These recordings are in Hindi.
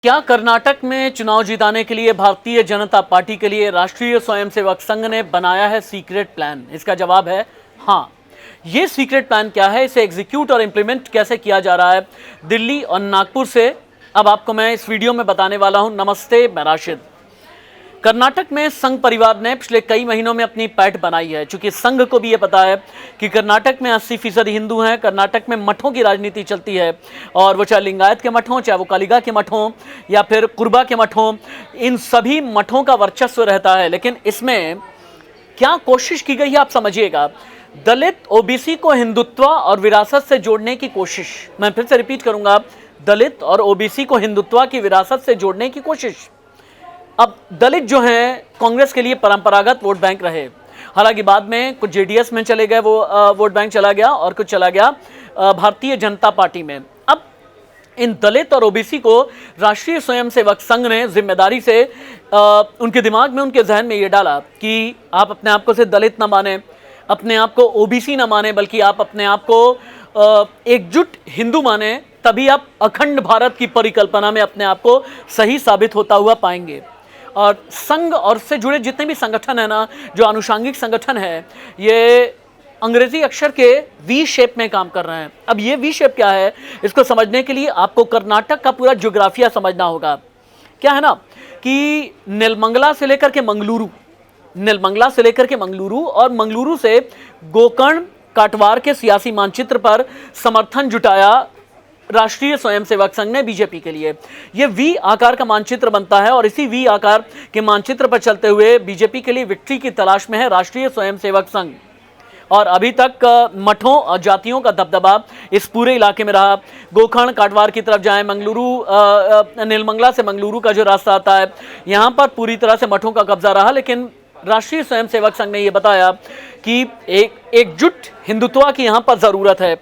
क्या कर्नाटक में चुनाव जिताने के लिए भारतीय जनता पार्टी के लिए राष्ट्रीय स्वयंसेवक संघ ने बनाया है सीक्रेट प्लान? इसका जवाब है हाँ। ये सीक्रेट प्लान क्या है, इसे एग्जीक्यूट और इंप्लीमेंट कैसे किया जा रहा है दिल्ली और नागपुर से, अब आपको मैं इस वीडियो में बताने वाला हूं। नमस्ते, मैं राशिद। कर्नाटक में संघ परिवार ने पिछले कई महीनों में अपनी पैठ बनाई है। चूंकि संघ को भी ये पता है कि कर्नाटक में 80% हिंदू हैं, कर्नाटक में मठों की राजनीति चलती है, और वो चाहे लिंगायत के मठ हों, चाहे वो कालिका के मठ हों या फिर कुर्बा के मठ हों, इन सभी मठों का वर्चस्व रहता है। लेकिन इसमें क्या कोशिश की गई है, आप समझिएगा। दलित ओबीसी को हिंदुत्व और विरासत से जोड़ने की कोशिश। मैं फिर से रिपीट करूंगा, दलित और ओबीसी को हिंदुत्व की विरासत से जोड़ने की कोशिश। अब दलित जो हैं कांग्रेस के लिए परंपरागत वोट बैंक रहे, हालांकि बाद में कुछ जेडीएस में चले गए, वो वोट बैंक चला गया, और कुछ चला गया भारतीय जनता पार्टी में। अब इन दलित और ओबीसी को राष्ट्रीय स्वयंसेवक संघ ने जिम्मेदारी से उनके दिमाग में, उनके जहन में ये डाला कि आप अपने आप को सिर्फ दलित ना माने, अपने आप को ओबीसी ना माने, बल्कि आप अपने आप को एकजुट हिंदू माने, तभी आप अखंड भारत की परिकल्पना में अपने आप को सही साबित होता हुआ पाएंगे। और संघ और से जुड़े जितने भी संगठन है ना, जो आनुषांगिक संगठन है, ये अंग्रेजी अक्षर के वी शेप में काम कर रहे हैं। अब ये वी शेप क्या है, इसको समझने के लिए आपको कर्नाटक का पूरा ज्योग्राफिया समझना होगा। क्या है ना कि नेलमंगला से लेकर के मंगलुरु, नेलमंगला से लेकर के मंगलुरु, और मंगलुरु से गोकर्ण काटवार के सियासी मानचित्र पर समर्थन जुटाया राष्ट्रीय स्वयंसेवक संघ ने बीजेपी के लिए। यह वी आकार का मानचित्र बनता है, और इसी वी आकार के मानचित्र पर चलते हुए बीजेपी के लिए विक्ट्री की तलाश में है राष्ट्रीय स्वयंसेवक संघ। और अभी तक मठों और जातियों का दबदबा इस पूरे इलाके में रहा। गोकर्ण काटवार की तरफ जाएं, मंगलुरु, नीलमंगला से मंगलुरु का जो रास्ता आता है, यहाँ पर पूरी तरह से मठों का कब्जा रहा। लेकिन राष्ट्रीय स्वयंसेवक संघ ने यह बताया कि एकजुट हिंदुत्व की यहाँ पर जरूरत है।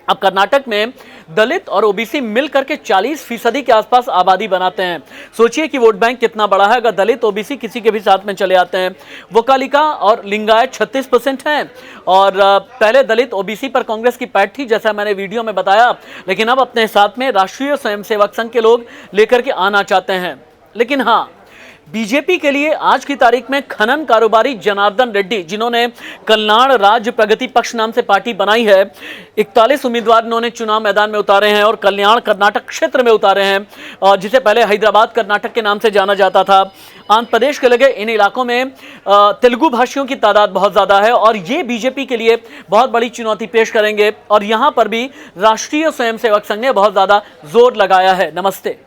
अब कर्नाटक में दलित और ओबीसी मिलकर के 40% के आसपास आबादी बनाते हैं। सोचिए कि वोट बैंक कितना बड़ा है अगर दलित ओबीसी किसी के भी साथ में चले आते हैं। वोकालिका और लिंगायत 36% हैं, और पहले दलित ओबीसी पर कांग्रेस की पैठ थी, जैसा मैंने वीडियो में बताया, लेकिन अब अपने साथ में राष्ट्रीय स्वयंसेवक संघ के लोग लेकर के आना चाहते हैं। लेकिन हाँ, बीजेपी के लिए आज की तारीख में खनन कारोबारी जनार्दन रेड्डी, जिन्होंने कल्याण राज्य प्रगति पक्ष नाम से पार्टी बनाई है, 41 उम्मीदवार इन्होंने चुनाव मैदान में उतारे हैं और कल्याण कर्नाटक क्षेत्र में उतारे हैं, और जिसे पहले हैदराबाद कर्नाटक के नाम से जाना जाता था। आंध्र प्रदेश के लगे इन इलाकों में तेलुगु भाषियों की तादाद बहुत ज़्यादा है, और ये बीजेपी के लिए बहुत बड़ी चुनौती पेश करेंगे। और यहाँ पर भी राष्ट्रीय स्वयंसेवक संघ ने बहुत ज़्यादा जोर लगाया है। नमस्ते।